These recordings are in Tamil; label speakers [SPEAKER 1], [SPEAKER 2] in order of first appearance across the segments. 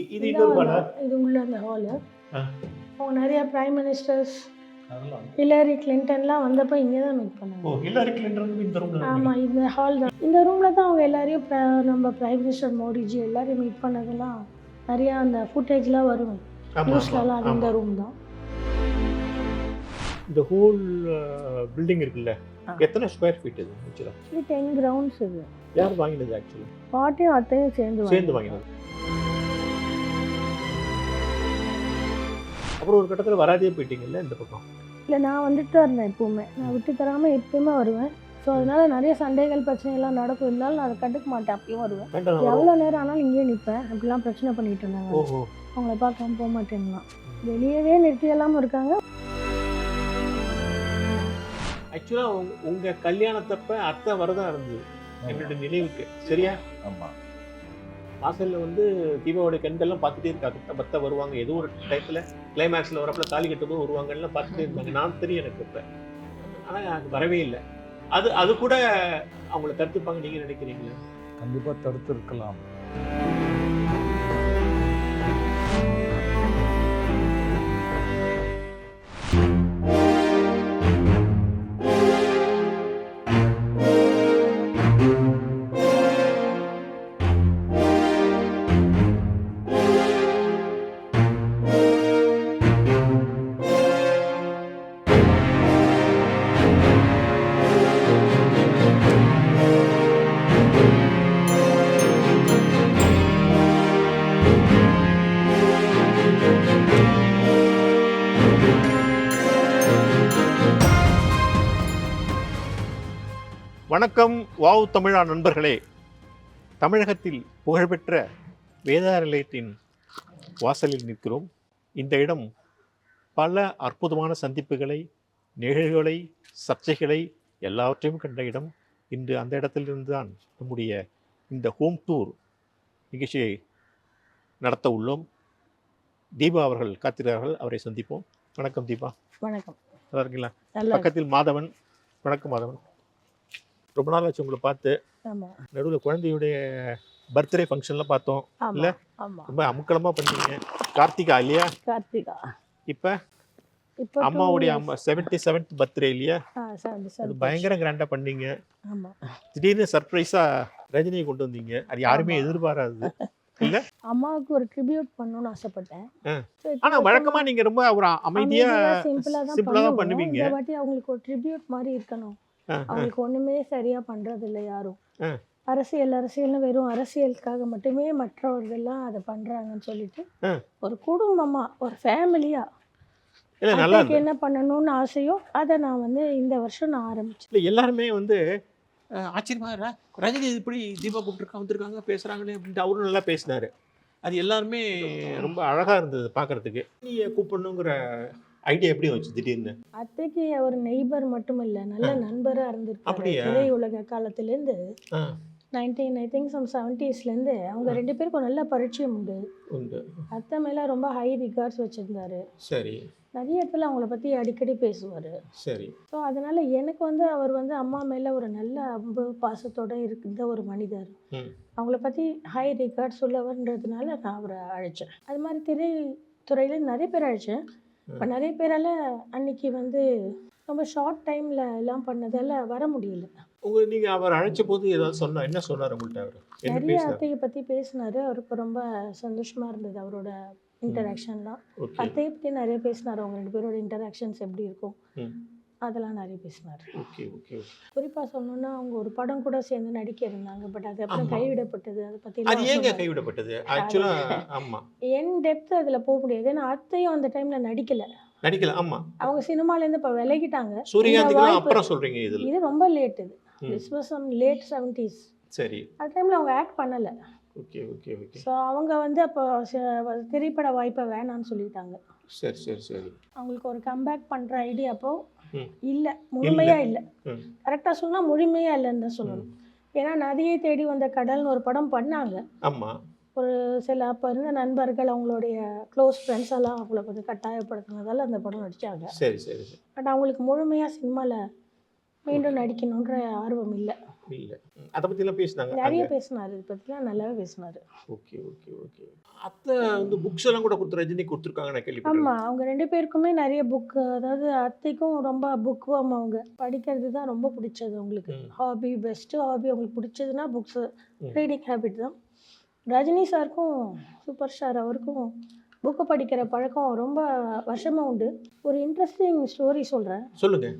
[SPEAKER 1] இது
[SPEAKER 2] இந்த
[SPEAKER 1] இன்னொரு
[SPEAKER 2] ஹால்
[SPEAKER 1] ஹாலா?
[SPEAKER 2] இது உள்ள அந்த ஹாலு.
[SPEAKER 1] ஆ.
[SPEAKER 2] அவங்க நிறைய பிரைம் மினிஸ்டர்ஸ்
[SPEAKER 1] அதெல்லாம்.
[SPEAKER 2] ஹிலரி கிளின்டன்லாம் வந்தப்போ இங்கே தான் மீட்
[SPEAKER 1] ஓ,
[SPEAKER 2] பண்ணாங்க.
[SPEAKER 1] ஹில்லரி கிளின்டன் இந்த ரூம்ல.
[SPEAKER 2] ஆமாம், இந்த ஹால் தான். இந்த ரூமில் தான் அவங்க எல்லாரையும் நம்ம பிரைம் மினிஸ்டர் மோடிஜி எல்லாரையும் மீட் பண்ணதெல்லாம் நிறையா அந்த ஃபுட்டேஜ்லாம் வரும் நியூஸ்லலாம். அது இந்த ரூம் தான்.
[SPEAKER 1] இந்த ஹோல் பில்டிங் இருக்குல்ல, எத்தனை ஸ்கொயர் ஃபீட் இது ஆக்சுவலாக?
[SPEAKER 2] இது 10 கிரவுண்ட்ஸ். இது
[SPEAKER 1] யார் வாங்கினது ஆக்சுவலி?
[SPEAKER 2] பாட்டியும் அத்தையும் சேர்ந்து
[SPEAKER 1] வாங்கினது. அப்புறம் ஒரு கட்டத்தில் வராதே போயிட்டீங்கல்ல இந்த பக்கம்?
[SPEAKER 2] இல்லை, நான் வந்துட்டு தான் இருந்தேன் எப்பவுமே. நான் விட்டு தராமல் எப்பயுமே வருவேன். ஸோ அதனால் நிறைய சண்டைகள் பிரச்சனைலாம் நடக்கும். இருந்தாலும் நான் அதை கண்டுக்க மாட்டேன், அப்பயும் வருவேன். எவ்வளோ நேரம் ஆனாலும் இங்கேயே நிற்பேன். அப்படிலாம் பிரச்சனை பண்ணிட்டு இருந்தாங்க.
[SPEAKER 1] ஓஹோ.
[SPEAKER 2] அவங்கள பார்க்காம போக மாட்டேங்கலாம். வெளியவே நிறுத்தி எல்லாமும் இருக்காங்க.
[SPEAKER 1] ஆக்சுவலாக உங்கள் கல்யாணத்தப்ப அத்தை வரதான் இருந்தது என்னோட நினைவுக்கு. சரியா?
[SPEAKER 3] ஆமாம்.
[SPEAKER 1] வாசலில் வந்து தீபாவளி கண்கள்லாம் பார்த்துட்டே இருக்காங்க. பத்த வருவாங்க, ஏதோ ஒரு டயத்தில் கிளைமேக்ஸில் வரப்பல தாலி கட்டும்போது வருவாங்கலாம் பார்த்துட்டே இருந்தாங்க. நான் தெரியும் எனக்கு இப்போ. ஆனால் அது வரவே இல்லை. அது கூட அவங்கள தடுத்துப்பாங்க நீங்கள் நினைக்கிறீங்களா?
[SPEAKER 3] கண்டிப்பாக தடுத்து இருக்கலாம்.
[SPEAKER 1] வணக்கம் வாவ் தமிழா நண்பர்களே. தமிழகத்தில் புகழ்பெற்ற வேதாரண்யத்தின் வாசலில் நிற்கிறோம். இந்த இடம் பல அற்புதமான சந்திப்புகளை, நிகழ்வுகளை, சர்ச்சைகளை எல்லாவற்றையும் கண்ட இடம். இன்று அந்த இடத்திலிருந்து தான் நம்முடைய இந்த ஹோம் டூர் நிகழ்ச்சியை நடத்த உள்ளோம். தீபா அவர்கள் காத்திருக்கிறார்கள், அவரை சந்திப்போம். வணக்கம் தீபா.
[SPEAKER 2] வணக்கம்.
[SPEAKER 1] நல்லா இருக்கீங்களா? பக்கத்தில் மாதவன். வணக்கம் மாதவன். ரொம்ப நாள் ஆச்சு உங்களை பார்த்து. நடுவில் குழந்தையுடைய பர்த்டே ஃபங்க்ஷன்லாம் பார்த்தோம் இல்லை? ரொம்ப அமுக்கலமாக பண்ணீங்க. கார்த்திகா இல்லையா?
[SPEAKER 2] கார்த்திகா.
[SPEAKER 1] இப்போ அம்மாவுடைய 77th பர்த்டே இல்லையா? அது பயங்கர கிராண்டாக பண்ணீங்க. திடீர்னு சர்ப்ரைஸாக ரஜினியை கொண்டு வந்தீங்க. அது யாருமே எதிர்பாராது இல்லை?
[SPEAKER 2] அம்மாவுக்கு ஒரு ட்ரிபியூட் பண்ணணும்னு ஆசைப்பட்டேன்.
[SPEAKER 1] ஆனால் வழக்கமாக நீங்கள் ரொம்ப ஒரு அமைதியாக சிம்பிளாக தான் பண்ணுவீங்க.
[SPEAKER 2] இந்த வாட்டி அவங்களுக்கு ஒரு ட்ரிபியூட் மாதிரி இருக்கணும். அவங்களுக்கு ஒண்ணுமே சரியா பண்றது இல்லை யாரும். அரசியல்னு வெறும் அரசியலுக்காக மட்டுமே மற்றவர்கள்லாம் அதை பண்றாங்கன்னு சொல்லிட்டு ஒரு குடும்பமா, ஒரு ஃபேமிலியா என்ன பண்ணணும்னு ஆசையோ அதை நான் வந்து இந்த வருஷம் நான் ஆரம்பிச்சேன்.
[SPEAKER 1] எல்லாருமே வந்து ஆச்சரியமா ரஜினி இப்படி தீபா கூப்பிட்டுருக்கா வந்திருக்காங்க பேசுறாங்களே அப்படின்ட்டு அவரும் நல்லா பேசினாரு. அது எல்லாருமே ரொம்ப அழகா இருந்தது பார்க்கறதுக்கு. நீங்க கூப்பிடணுங்கிற ஐடியா எப்படி வச்சு திடீர்னு?
[SPEAKER 2] அத்தைக்கு ஒரு நெய்பர் மட்டும் இல்லை, நல்ல நண்பராக இருந்திருக்காரு. திரையுலக காலத்திலேருந்து 1970s அவங்க 2 பேருக்கும் நல்ல பரிச்சயம் உண்டு. அத்தை மேலே ரொம்ப ஹை ரிகார்ட்ஸ் வச்சுருந்தாரு.
[SPEAKER 1] சரி.
[SPEAKER 2] நிறைய இடத்துல அவங்கள பற்றி அடிக்கடி பேசுவார்.
[SPEAKER 1] சரி.
[SPEAKER 2] ஸோ அதனால் எனக்கு வந்து அவர் வந்து அம்மா மேலே ஒரு நல்ல அன்பு பாசத்தோடு இருந்த ஒரு மனிதர். அவங்கள பற்றி ஹை ரிகார்ட்ஸ் உள்ளவர்ன்றதுனால நான் அவரை அழைச்சேன். அது மாதிரி திரைத்துறையில் நிறைய பேர் அழைச்சேன். இப்போ நிறைய பேரால் அன்னைக்கு வந்து ரொம்ப ஷார்ட் டைமில் எல்லாம் பண்ணதால் வர முடியல.
[SPEAKER 1] நீங்கள் அவர் அழைச்ச போது ஏதாவது என்ன சொன்னார் உங்கள்கிட்ட? அவர்
[SPEAKER 2] நிறைய அத்தையை பற்றி பேசினார். அவருக்கு ரொம்ப சந்தோஷமாக இருந்தது அவரோட இன்டராக்ஷன்லாம். அத்தையை பற்றி நிறைய பேசினார். அவங்க 2 பேரோட இன்டராக்ஷன்ஸ் எப்படி இருக்கும் அதெல்லாம் நிறைய பேசினார். குறிப்பாக சொல்லணும்னா அவங்க ஒரு படம் கூட சேர்ந்து நடிக்க இருந்தாங்க. பட் அது அப்புறம் கைவிடப்பட்டது. அதை பற்றி
[SPEAKER 1] கைவிடப்பட்டது
[SPEAKER 2] என் டெப்த் அதில் போக முடியாது. ஏன்னா அத்தையும் அந்த டைமில் நடிக்கல.
[SPEAKER 1] ஆமா,
[SPEAKER 2] அவங்க சினிமாலேருந்து இப்போ விலகிட்டாங்க. இது ரொம்ப late. This was late 70s.
[SPEAKER 1] சரி.
[SPEAKER 2] அந்த டைமில் அவங்க ஆக்ட் பண்ணலை. ஸோ அவங்க வந்து அப்போ திரைப்பட வாய்ப்பை வேணான்னு சொல்லிட்டாங்க.
[SPEAKER 1] சரி சரி சரி.
[SPEAKER 2] அவங்களுக்கு ஒரு கம்பேக் பண்ணுற ஐடியா அப்போ இல்லை, முழுமையாக இல்லை. கரெக்டாக சொன்னால் முழுமையாக இல்லைன்னு தான் சொல்லணும். ஏன்னா நதியை தேடி வந்த கடல்னு ஒரு படம் பண்ணாங்க.
[SPEAKER 1] ஆமாம்.
[SPEAKER 2] ஒரு சில அப்போ இருந்த நண்பர்கள் அவங்களுடைய க்ளோஸ் ஃப்ரெண்ட்ஸ் எல்லாம் அவங்கள கொஞ்சம் கட்டாயப்படுத்தினதால அந்த படம் நடித்தாங்க.
[SPEAKER 1] சரி சரி.
[SPEAKER 2] பட் அவங்களுக்கு முழுமையாக சினிமாவில் மீண்டும் நடிக்கணுன்ற ஆர்வம் இல்லை.
[SPEAKER 1] இல்லை. அதை பற்றிலாம் பேசினாங்க.
[SPEAKER 2] நிறைய பேசினார், இதை பற்றிலாம் நல்லாவே பேசினார்.
[SPEAKER 1] Okay okay okay. அத்தை வந்து புக்ஸ் எல்லாம் கூட கொடுத்து ரஜினி கொடுத்துருக்காங்க நான் கேள்விப்பட்டேன்.
[SPEAKER 2] ஆமாம், அவங்க 2 பேருக்குமே நிறைய புக்கு, அதாவது அத்தைக்கும் ரொம்ப புக் வாம், அவங்க படிக்கிறது தான் ரொம்ப பிடிச்சது அவங்களுக்கு. ஹாபி, பெஸ்ட்டு ஹாபி அவங்களுக்கு பிடிச்சதுன்னா புக்ஸு, ரீடிங் ஹேபிட் தான். ரஜினி சாருக்கும் சூப்பர் ஸ்டார் அவருக்கும் புக்கு படிக்கிற பழக்கம் ரொம்ப வருஷமாக உண்டு. ஒரு இன்ட்ரெஸ்டிங் ஸ்டோரி சொல்கிறேன்.
[SPEAKER 1] சொல்லுங்கள்.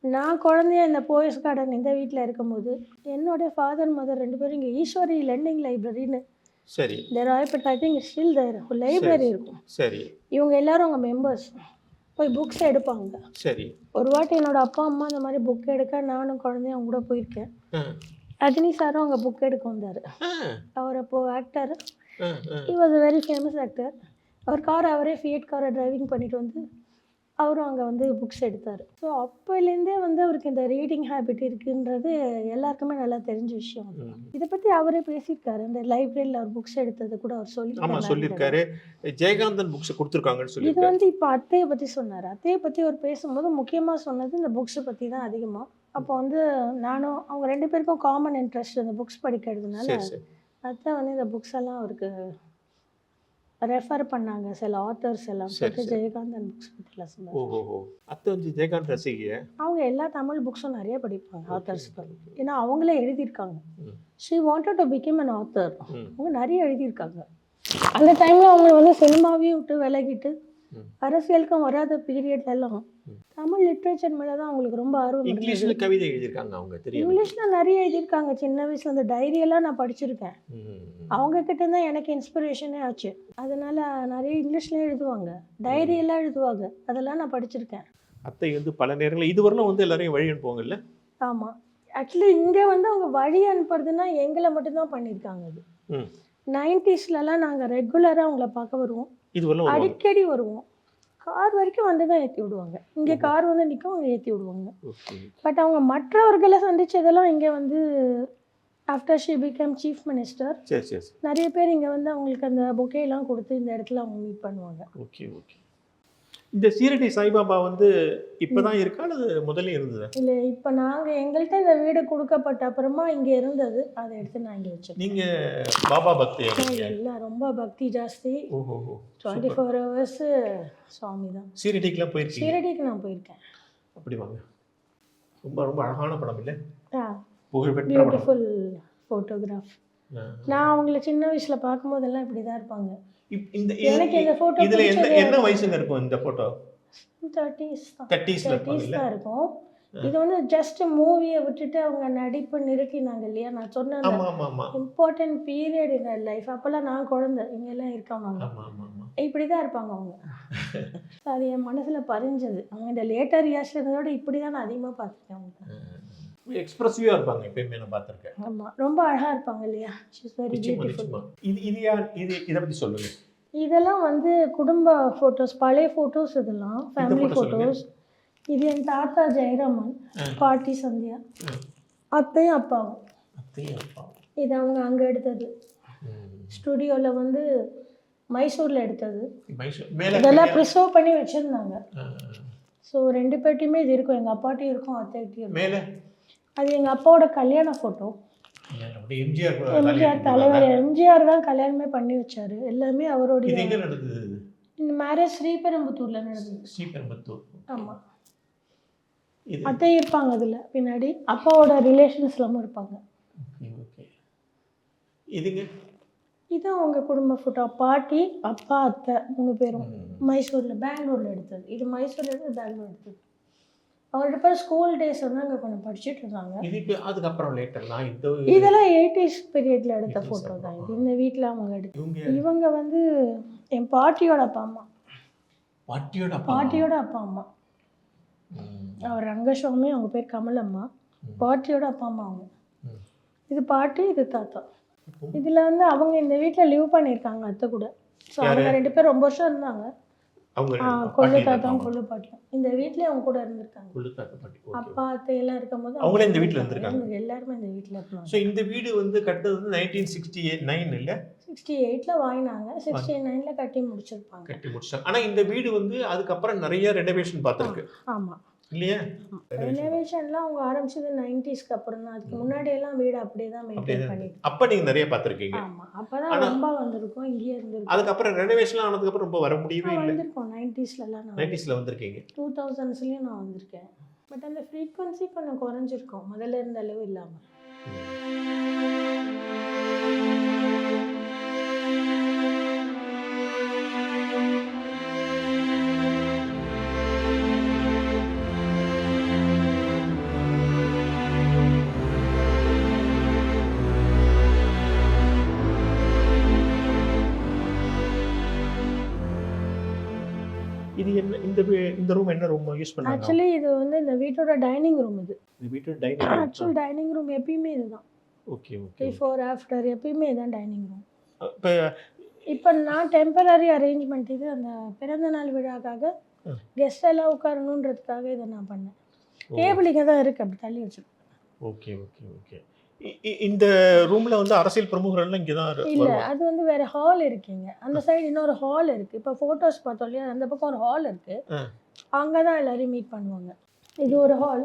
[SPEAKER 2] நான் குழந்தைய இந்த போயஸ் கார்டன் இந்த வீட்டில் இருக்கும்போது என்னுடைய ஃபாதர் மதர் 2 பேரும் இங்கே ஈஸ்வரி லெண்டிங் லைப்ரரின்னு
[SPEAKER 1] சரி
[SPEAKER 2] Royapettah, I think still there ஒரு லைப்ரரி இருக்கும்.
[SPEAKER 1] சரி.
[SPEAKER 2] இவங்க எல்லாரும் அவங்க மெம்பர்ஸ் போய் புக்ஸ் எடுப்பாங்க.
[SPEAKER 1] சரி.
[SPEAKER 2] ஒரு வாட்டி என்னோட அப்பா அம்மா இந்த மாதிரி புக் எடுக்க நானும் குழந்தையும் அவங்க கூட போயிருக்கேன். ரஜினி சாரும் அங்கே புக் எடுக்க வந்தார். அவர் அப்போது actor, he was a very famous actor. அவர் கார் அவரே ஃபியட் காரை டிரைவிங் பண்ணிட்டு வந்து அவரும் அங்கே வந்து புக்ஸ் எடுத்தார். ஸோ அப்போலேருந்தே வந்து அவருக்கு இந்த ரீடிங் ஹேபிட் இருக்குன்றது எல்லாருக்குமே நல்லா தெரிஞ்ச விஷயம். இதை பற்றி அவரே பேசியிருக்காரு, இந்த லைப்ரரியில் அவர் புக்ஸ் எடுத்தது கூட அவர்
[SPEAKER 1] சொல்லியிருக்காரு. ஜெயகாந்தன் புக்ஸ் கொடுத்துருக்காங்கன்னு சொல்லி.
[SPEAKER 2] இது வந்து இப்போ அத்தையை பற்றி சொன்னார். அத்தையை பற்றி அவர் பேசும்போது முக்கியமாக சொன்னது இந்த புக்ஸை பற்றி தான் அதிகமாக. அப்போ வந்து நானும் அவங்க 2 பேருக்கும் காமன் இன்ட்ரெஸ்ட் இந்த புக்ஸ் படிக்கிறதுனால அத்தை வந்து இந்த புக்ஸ் எல்லாம் அவருக்கு ரெஃபர் பண்ணாங்க, சில ஆத்தர்ஸ் எல்லாம். ஜெயகாந்தன் புக்ஸ் பற்றிலாம் சொன்னாங்க.
[SPEAKER 1] ஓஹோ. அத்தை வந்து ஜெயகாந்த் ரசிகை.
[SPEAKER 2] அவங்க எல்லா தமிழ் புக்ஸும் நிறைய படிப்பாங்க, ஆத்தர்ஸ். ஏன்னா அவங்களே எழுதியிருக்காங்க. She wanted to become an author. அவங்க நிறைய எழுதியிருக்காங்க. அந்த டைமில் அவங்க வந்து சினிமாவையும் விட்டு விலகிட்டு அரசியலுக்கும் வராத பீரியட்ல எல்லாம் தமிழ் லிட்ரேச்சர் மேலே தான் அவங்களுக்கு ரொம்ப ஆர்வம்.
[SPEAKER 1] இங்கிலீஷில் கவிதை எழுதியிருக்காங்க அவங்க, தெரியும்.
[SPEAKER 2] இங்கிலீஷில் நிறைய எழுதியிருக்காங்க. சின்ன வயசுல அந்த டைரியெல்லாம் நான் படிச்சிருக்கேன். அவங்க கிட்ட தான் எனக்கு இன்ஸ்பிரேஷனே ஆச்சு. அதனால நிறைய இங்கிலீஷ்லேயும் எழுதுவாங்க, டைரியெல்லாம் எழுதுவாங்க, அதெல்லாம் நான் படிச்சிருக்கேன்.
[SPEAKER 1] அத்தை வந்து பல நேரங்களில் இதுவரையிலும் வந்து எல்லாரையும் வழி அனுப்புவாங்கல்ல.
[SPEAKER 2] ஆமாம், ஆக்சுவலி இங்கே வந்து அவங்க வழி அனுப்புறதுன்னா எங்களை மட்டும்தான் பண்ணியிருக்காங்க. அது 90ஸ்லலாம் நாங்கள் ரெகுலராக அவங்கள பார்க்க வருவோம், அடிக்கடி வருவோம். கார் வரைக்கும் வந்து தான் ஏற்றி விடுவாங்க. இங்கே கார் வந்து நிற்கும், அவங்க ஏற்றி விடுவாங்க. பட் அவங்க மற்றவர்களை சந்திச்சதெல்லாம் இங்கே வந்து after she become chief minister நிறைய பேர் இங்கே வந்து அவங்களுக்கு அந்த பொக்கேலாம் கொடுத்து இந்த இடத்துல அவங்க மீட் பண்ணுவாங்க.
[SPEAKER 1] Okay okay. இந்த சீரடி சாய்பாபா வந்து இப்போதான் இருக்கா அல்லது முதல்ல இருந்ததா?
[SPEAKER 2] இல்லை, இப்போ நாங்கள் எங்கள்கிட்ட இந்த வீடு கொடுக்கப்பட்ட அப்புறமா இங்கே இருந்தது, அதை எடுத்து நான் இங்கே வச்சேன்.
[SPEAKER 1] நீங்கள் பாபா பக்தி?
[SPEAKER 2] இல்லை, ரொம்ப பக்தி ஜாஸ்தி. 24 hours சுவாமி தான்.
[SPEAKER 1] சீரடிக்கெலாம் போயிருக்கேன்?
[SPEAKER 2] சீரடிக்கு நான் போயிருக்கேன்.
[SPEAKER 1] அப்படி வாங்க. ரொம்ப ரொம்ப அழகான படம் இல்லை?
[SPEAKER 2] புகழ்பெற்ற பியூட்டிஃபுல் ஃபோட்டோகிராஃப். நான் அவங்கள சின்ன வயசில் பார்க்கும்போதெல்லாம் இப்படி தான் இருப்பாங்க. எனக்கு இந்த ஃபோட்டோ
[SPEAKER 1] இதுல என்ன வயசுல இருக்கும் இந்த ஃபோட்டோ?
[SPEAKER 2] 30s தான் இருக்கும். இது வந்து ஜஸ்ட் மூவியை விட்டுட்டு அவங்க நடிப்பு நிறுத்தினாங்க இல்லையா, நான் சொன்னேன் இம்பார்ட்டன்ட் பீரியட் இன் லைஃப். அப்போல்லாம் நான் குழந்தை, இங்கெல்லாம் இருக்காங்க, இப்படி தான் இருப்பாங்க அவங்க. அது என் மனசில் பதிஞ்சது. அவங்க இந்த லேட்டர் இயர்ஸ்ல இருந்ததோட இப்படி தான் நான் அதிகமாக பார்த்துருக்கேன். அவங்க
[SPEAKER 1] எக்ஸ்பிரசிவாக இருப்பாங்க, எப்பயுமே நான் பார்த்துருக்கேன்.
[SPEAKER 2] ஆமாம், ரொம்ப அழகாக இருப்பாங்க இல்லையா.
[SPEAKER 1] இதை பற்றி சொல்லுங்க.
[SPEAKER 2] இதெல்லாம் வந்து குடும்ப ஃபோட்டோஸ், பழைய ஃபோட்டோஸ், இதெல்லாம் ஃபேமிலி ஃபோட்டோஸ். இது என் தாத்தா ஜெயராமன், பாட்டி சந்தியா, அத்தையும் அப்பாவும். இது அவங்க அங்கே எடுத்தது, ஸ்டுடியோவில் வந்து மைசூரில் எடுத்தது. இதெல்லாம் ப்ரிசர்வ் பண்ணி வச்சுருந்தாங்க. ஸோ 2 பேர்ட்டையுமே இது இருக்கும், எங்கள் அப்பாட்டையும் இருக்கும், அத்தைகிட்டையும் இருக்கும். அது எங்கள் அப்பாவோட கல்யாண ஃபோட்டோ. எம்ஜிஆர் தலைவர், எம்ஜிஆர் தான் கல்யாணமே பண்ணி வச்சாரு. எல்லாமே அவருடைய. இந்த மேரேஜ் ஸ்ரீபெரும்புத்தூரில் நடந்தது. ஆமாம், அத்தை இருப்பாங்க அதில் பின்னாடி, அப்பாவோட ரிலேஷன்ஸ் எல்லாமே இருப்பாங்க. இது அவங்க குடும்ப ஃபோட்டோ. பாட்டி, அப்பா, அத்தை 3 பேரும் மைசூரில், பெங்களூரில் எடுத்தது. இது மைசூரில் எடுத்து பெங்களூர் எடுத்தது. அவங்கள்ட்ட பேர் ஸ்கூல் டேஸ் வந்து அங்கே கொஞ்சம் படிச்சுட்டு இருந்தாங்க.
[SPEAKER 1] அதுக்கப்புறம்
[SPEAKER 2] இதெல்லாம் 80s பீரியட்ல எடுத்த ஃபோட்டோ தான். இது இந்த வீட்டில் அவங்க எடுத்து. இவங்க வந்து என் பாட்டியோட அப்பா அம்மா. பாட்டியோட அப்பா அம்மா அவர் ரங்கசுவாமி, அவங்க பேர் கமலம்மா. பாட்டியோட அப்பா அம்மா அவங்க. இது பாட்டி, இது தாத்தா. இதில் வந்து அவங்க இந்த வீட்டில் லிவ் பண்ணியிருக்காங்க அத்தை கூட. ஸோ அவங்க 2 பேர் ரொம்ப வருஷம் இருந்தாங்க. கொள்ளு தாத்தாவும் கொள்ளு பாட்டியும் இந்த வீட்லயே அவங்க கூட இருந்திருக்காங்க. அப்பா அத்தை எல்லாம் இருக்கும்போது
[SPEAKER 1] அவங்களே இந்த வீட்டில் இருந்திருக்காங்க.
[SPEAKER 2] எல்லாருமே இந்த வீட்டில் இருக்காங்க.
[SPEAKER 1] ஸோ இந்த வீடு வந்து கட்டது வந்து 1969 இல்லை,
[SPEAKER 2] 68ல் வாங்கினாங்க, 69ல் கட்டி முடிச்சிருப்பாங்க.
[SPEAKER 1] ஆனால் இந்த வீடு வந்து அதுக்கப்புறம் நிறைய ரெனோவேஷன் பார்த்துருக்கு.
[SPEAKER 2] ஆமாம்,
[SPEAKER 1] இல்லையா?
[SPEAKER 2] ரெனோவேஷன்லாம் அவங்க ஆரம்பிச்சது 90ஸ்க்கு அப்புறம் தான். அதுக்கு முன்னாடியெல்லாம் வீடு அப்படியே தான் மெயின்டைன் பண்ணிட்டு.
[SPEAKER 1] அப்ப நீங்க நிறைய பார்த்துருக்கீங்க.
[SPEAKER 2] ஆமா, அப்பதான் ரொம்ப வந்திருக்கோம், இங்கேயே இருந்திருக்கோம்.
[SPEAKER 1] அதுக்கப்புறம் ரெனோவேஷன் ஆனதுக்கப்புறம் ரொம்ப வர முடியவே இல்லை.
[SPEAKER 2] வந்திருக்கோம் 90ஸ்லலாம். நான்
[SPEAKER 1] 90ஸ்ல வந்திருக்கீங்க.
[SPEAKER 2] 2000ஸ்லயும் நான் வந்திருக்கேன். பட் அந்த ஃப்ரீக்வன்சி கொஞ்சம் குறைஞ்சிருக்கும், முதல்ல இருந்த அளவு இல்லாம.
[SPEAKER 1] இது என்ன இந்த ரூம் என்ன ரூம் யூஸ் பண்ணாங்க?
[SPEAKER 2] ஆக்சுவலி இது வந்து இந்த வீட்டோட டைனிங் ரூம். இது
[SPEAKER 1] இந்த வீட்டோட டைனிங்.
[SPEAKER 2] ஆக்சுவல் டைனிங் ரூம் எப்பயுமே இதுதான்.
[SPEAKER 1] Okay okay.
[SPEAKER 2] பிஃபோர் ஆஃப்டர் எப்பயுமே இதான் டைனிங் ரூம்.
[SPEAKER 1] இப்ப
[SPEAKER 2] இப்போ நான் டெம்பரரி அரேஞ்ச்மெண்ட் இது அந்த பிறந்த நாள் விழாக்காக கெஸ்ட் எல்லாம் உட்காரணுன்றதுக்காக இதை நான் பண்ணேன். டேபிள் இங்கே தான் இருக்குது, அப்படி தள்ளி வச்சுருக்கேன்.
[SPEAKER 1] Okay okay okay. இந்த ரூம்ல வந்து அரசியல் பிரமுகர்கள் இங்கே தான்
[SPEAKER 2] இல்லை, அது வந்து வேற ஹால் இருக்குங்க. அந்த சைடு இன்னொரு ஹால் இருக்குது. இப்போ ஃபோட்டோஸ் பார்த்தோம் இல்லையா, அந்த பக்கம் ஒரு ஹால் இருக்குது. அங்கே தான் எல்லாரையும் மீட் பண்ணுவாங்க. இது ஒரு ஹால்.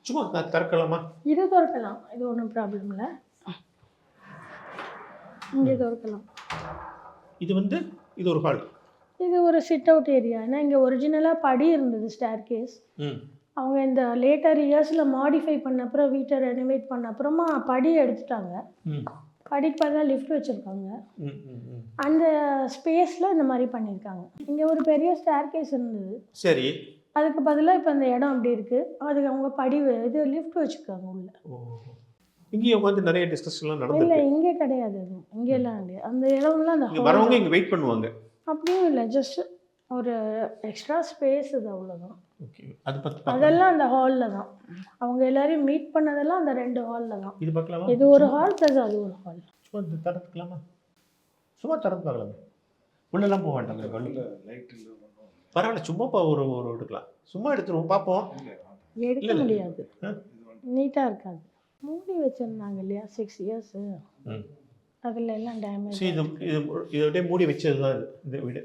[SPEAKER 1] சும்மா திறக்கலாமா?
[SPEAKER 2] இது திறக்கலாம், இது ஒன்றும் ப்ராப்ளம் இல்லை. இங்கே திறக்கலாம்.
[SPEAKER 1] இது வந்து இது ஒரு ஹால்.
[SPEAKER 2] இது ஒரு சிட் அவுட் ஏரியா. ஏன்னா இங்கே ஒரிஜினலாக படி இருந்தது, ஸ்டேர் கேஸ். அவங்க இந்த லேட்டர் இயர்ஸில் மாடிஃபை பண்ண அப்புறம் வீட்டை ரெனோவேட் பண்ண அப்புறமா படி எடுத்துட்டாங்க. படிக்கு பதிலாக லிஃப்ட் வச்சுருக்காங்க. அந்த ஸ்பேஸில் இந்த மாதிரி பண்ணியிருக்காங்க. இங்கே ஒரு பெரிய ஸ்டேர் கேஸ் இருந்தது.
[SPEAKER 1] சரி.
[SPEAKER 2] அதுக்கு பதிலாக இப்போ இந்த இடம் அப்படி இருக்குது. அதுக்கு அவங்க படி இது லிஃப்ட் வச்சுருக்காங்க உள்ள.
[SPEAKER 1] இங்கே உட்காந்து நிறைய டிஸ்கஷன்லாம் நடந்துருக்கு.
[SPEAKER 2] இல்லை, இங்கே கிடையாது. அதுவும் இங்கெல்லாம் கிடையாது. அந்த இடம்லாம் அந்த
[SPEAKER 1] வரவங்க இங்கே வெயிட் பண்ணுவாங்க
[SPEAKER 2] அப்படியும் இல்லை, ஜஸ்ட் ஒரு எக்ஸ்ட்ரா ஸ்பேஸ் இது, அவ்வளோதான்.
[SPEAKER 1] ஓகே. அது
[SPEAKER 2] அதெல்லாம் அந்த ஹாலில் தான் அவங்க எல்லாரையும் மீட் பண்ணதெல்லாம் அந்த 2 ஹாலில் தான்.
[SPEAKER 1] இது பார்க்கலாமா?
[SPEAKER 2] இது ஒரு ஹால் ப்ளஸ் அது ஒரு ஹால்.
[SPEAKER 1] சும்மா திறந்துக்கலாமா? சும்மா திறந்து பார்க்கலாமா? உள்ளெல்லாம் போக வேண்டாம். பரவாயில்ல, சும்மா ஒரு எடுக்கலாம். சும்மா எடுத்துருவோம், பார்ப்போம்.
[SPEAKER 2] எடுக்க முடியாது, நீட்டாக இருக்காது. மூடி வச்சுருந்தாங்க இல்லையா 6 இயர்ஸ், அதில் எல்லாம் டேமேஜ்.
[SPEAKER 1] இதோடய மூடி வச்சது தான் இந்த வீடு.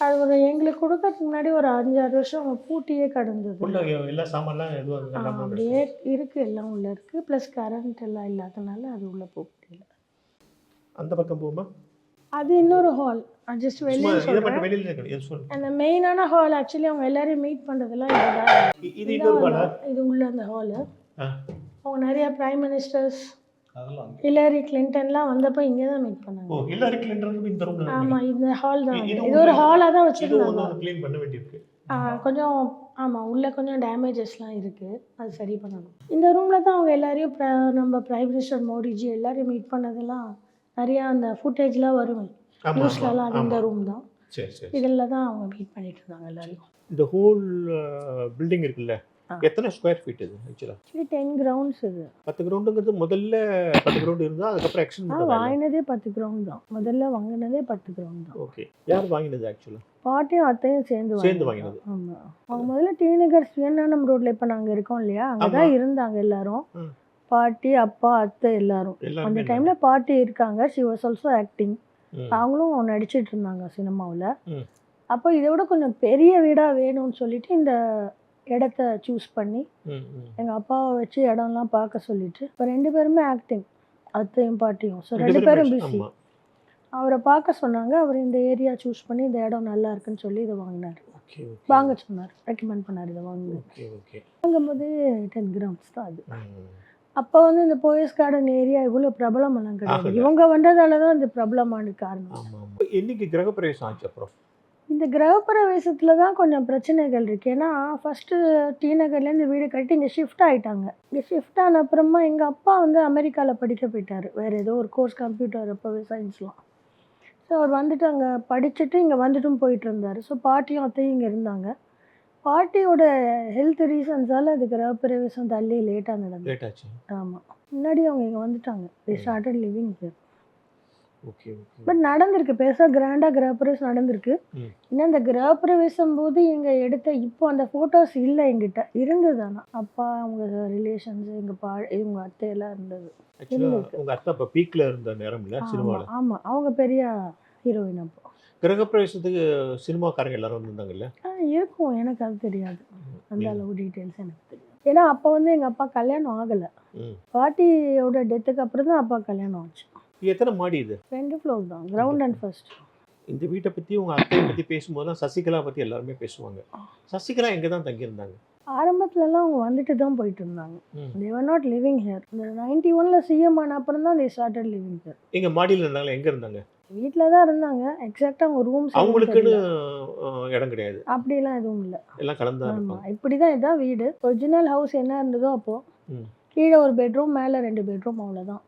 [SPEAKER 2] அது ஒரு எங்களுக்கு கொடுக்கறதுக்கு முன்னாடி ஒரு 5-6 வருஷம் அவங்க பூட்டியே கிடந்தது.
[SPEAKER 1] எல்லா சாமான்லாம் எதுவும்
[SPEAKER 2] அப்படியே இருக்குது, எல்லாம் உள்ளே இருக்குது. ப்ளஸ் கரண்ட் எல்லாம் இல்லாதனால அது உள்ளே போக முடியல.
[SPEAKER 1] அந்த பக்கம் போகுமா?
[SPEAKER 2] அது இன்னொரு ஹால். ஜஸ்ட் வெளியில் அந்த மெயினான ஹால். ஆக்சுவலி அவங்க எல்லாரையும் மீட் பண்ணுறதெல்லாம் இது உள்ள அந்த ஹாலு. அவங்க நிறைய பிரைம் மினிஸ்டர்ஸ், ஹிலரி கிளின்டன்லாம் வந்தப்போ இங்கே தான் மீட் பண்ணாங்க.
[SPEAKER 1] ஹிலரி கிளின்டன் இந்த ரூம்ல.
[SPEAKER 2] ஆமாம், இந்த ஹால் தான். இது ஒரு ஹாலாக தான் வச்சுருந்தாங்க.
[SPEAKER 1] க்ளீன் பண்ண வேண்டியிருக்கு
[SPEAKER 2] கொஞ்சம். ஆமாம், உள்ளே கொஞ்சம் டேமேஜஸ்லாம் இருக்குது, அது சரி பண்ணணும். இந்த ரூமில் தான் அவங்க எல்லாரையும் நம்ம பிரைம் மினிஸ்டர் மோடிஜி எல்லாரையும் மீட் பண்ணதெல்லாம் நிறையா அந்த ஃபுட்டேஜ்லாம் வரும் நியூஸ்லலாம். அது இந்த ரூம் தான். இதில் தான் அவங்க மீட் பண்ணிட்டு இருந்தாங்க எல்லாரையும்.
[SPEAKER 1] இந்த ஹோல் பில்டிங் இருக்குல்ல, எத்தனை ஸ்கொயர் ஃபீட் இது?
[SPEAKER 2] Actually 10 grounds. இது
[SPEAKER 1] 10 கிரவுண்டுங்கிறது முதல்ல 10 கிரவுண்ட் இருந்தால் அதுக்கப்புறம் எக்ஸ்டெண்ட்
[SPEAKER 2] வாங்கினதே 10 கிரவுண்ட் தான். முதல்ல வாங்கினதே 10 கிரவுண்ட் தான்.
[SPEAKER 1] ஓகே. யார் வாங்கினது? ஆக்சுவலாக
[SPEAKER 2] பாட்டியும் அத்தையும் சேர்ந்து வாங்கினது. ஆமாம், அவங்க முதல்ல டி நகர் சுயநானம் ரோட்ல இப்போ நாங்கள் இருக்கோம் இல்லையா, அங்கே தான் இருந்தாங்க எல்லாரும். பாட்டி, அப்பா, அத்தை எல்லாரும். அந்த டைமில் பாட்டி இருக்காங்க. She was also acting. அவங்களும் நடிச்சிட்டு இருந்தாங்க சினிமாவில். அப்போ இதை விட கொஞ்சம் பெரிய வீடாக வேணும்னு சொல்லிட்டு இந்த இடத்த சூஸ் பண்ணி எங்கள் அப்பாவை வச்சு இடம்லாம் பார்க்க சொல்லிட்டு, இப்போ 2 பேருமே ஆக்டிங், அத்தையும் பாட்டியும். ஸோ 2 பேரும் பிஸி. அவரை பார்க்க சொன்னாங்க. அவர் இந்த ஏரியா சூஸ் பண்ணி இந்த இடம் நல்லா இருக்குன்னு சொல்லி இதை வாங்கினார். வாங்க சொன்னார், ரெக்கமெண்ட் பண்ணார் இதை வாங்கும்போது 10 கிரவுண்ட்ஸ் தான் அது. அப்போ வந்து இந்த போயஸ் கார்டன் ஏரியா இவ்வளோ பிரபலமெல்லாம் கிடையாது. இவங்க வந்ததால தான் இந்த பிரபலமான காரணம்.
[SPEAKER 1] என்னைக்கு கிரகப்பிரவேசம் ஆச்சு? அப்புறம்
[SPEAKER 2] இந்த கிரகப்பிரவேசத்தில் தான் கொஞ்சம் பிரச்சனைகள் இருக்குது. ஏன்னா ஃபஸ்ட்டு டி நகர்லேருந்து வீடு கட்டி இங்கே ஷிஃப்ட் ஆகிட்டாங்க. இங்கே ஷிஃப்ட் ஆன அப்புறமா எங்கள் அப்பா வந்து அமெரிக்காவில் படிக்க போயிட்டார். வேறு ஏதோ ஒரு கோர்ஸ், கம்ப்யூட்டர், அப்போவே சயின்ஸ்லாம். ஸோ அவர் வந்துட்டு அங்கே படிச்சுட்டு இங்கே வந்துட்டும் போயிட்டு இருந்தார். ஸோ பாட்டியும் அத்தையும் இங்கே இருந்தாங்க. பாட்டியோட ஹெல்த் ரீசன்ஸால் அது கிரகப்பிரவேசம் தள்ளி லேட்டாக நடந்துச்சு. ஆமாம், முன்னாடி அவங்க இங்கே வந்துட்டாங்க. They started living here.
[SPEAKER 1] Okay.
[SPEAKER 2] But நடந்திருக்கு, பெருசாக கிராண்டாக கிரகப்பிரவேசம் நடந்திருக்கு. இன்னும் அந்த கிரகப்பிரவேசம் போது எங்கள் எடுத்த இப்போ அந்த ஃபோட்டோஸ் இல்லை எங்கிட்ட. இருந்தது ஆனால் அப்பா, அவங்க ரிலேஷன்ஸ், இவங்க அத்தையெல்லாம் இருந்தது.
[SPEAKER 1] உங்கள் அத்தை அப்போ பீக்கில் இருந்த நேரம் இல்லை சினிமாவில்?
[SPEAKER 2] ஆமாம், அவங்க பெரிய ஹீரோயின். அப்போ
[SPEAKER 1] கிரகப்பிரவேசத்துக்கு சினிமாக்காரங்க எல்லாரும் வந்திருந்தாங்கல்ல?
[SPEAKER 2] இருக்கும், எனக்கு அது தெரியாது. அந்த அளவு டீட்டெயில்ஸ் எனக்கு தெரியும். ஏன்னா அப்போ வந்து எங்கள் அப்பா கல்யாணம் ஆகலை. பாட்டியோட டெத்துக்கு அப்புறம் தான் அப்பா கல்யாணம் ஆச்சு.
[SPEAKER 1] எத்தனை மாடி இது?
[SPEAKER 2] 2 ஃப்ளோர் தான், கிரவுண்ட் அண்ட் ஃபர்ஸ்ட்.
[SPEAKER 1] இந்த வீட்டை பற்றி உங்கள் அத்தையை பற்றி பேசும்போது தான் சசிகலா பற்றி எல்லாருமே பேசுவாங்க. சசிகலா எங்கே தான் தங்கியிருந்தாங்க?
[SPEAKER 2] ஆரம்பத்துலலாம் அவங்க வந்துட்டு தான் போயிட்டு இருந்தாங்க. they were not living here. இந்த 91ல் சிஎம் ஆன அப்புறம் தான் they started living here.
[SPEAKER 1] எங்க மாடியில் இருந்தாங்களா? எங்கே இருந்தாங்க?
[SPEAKER 2] வீட்டில் தான் இருந்தாங்க. எக்ஸாக்டாக அவங்க ரூம்ஸ்
[SPEAKER 1] அவங்களுக்குன்னு இடம் கிடையாது,
[SPEAKER 2] அப்படிலாம் எதுவும் இல்லை.
[SPEAKER 1] எல்லாம் கலந்து தான்
[SPEAKER 2] ஆமாம்,
[SPEAKER 1] இருக்கும்.
[SPEAKER 2] இப்படி தான் இதான் வீடு. ஒரிஜினல் ஹவுஸ் என்ன இருந்ததோ அப்போது கீழே ஒரு பெட்ரூம், மேலே 2 பெட்ரூம், அவ்வளோதான்.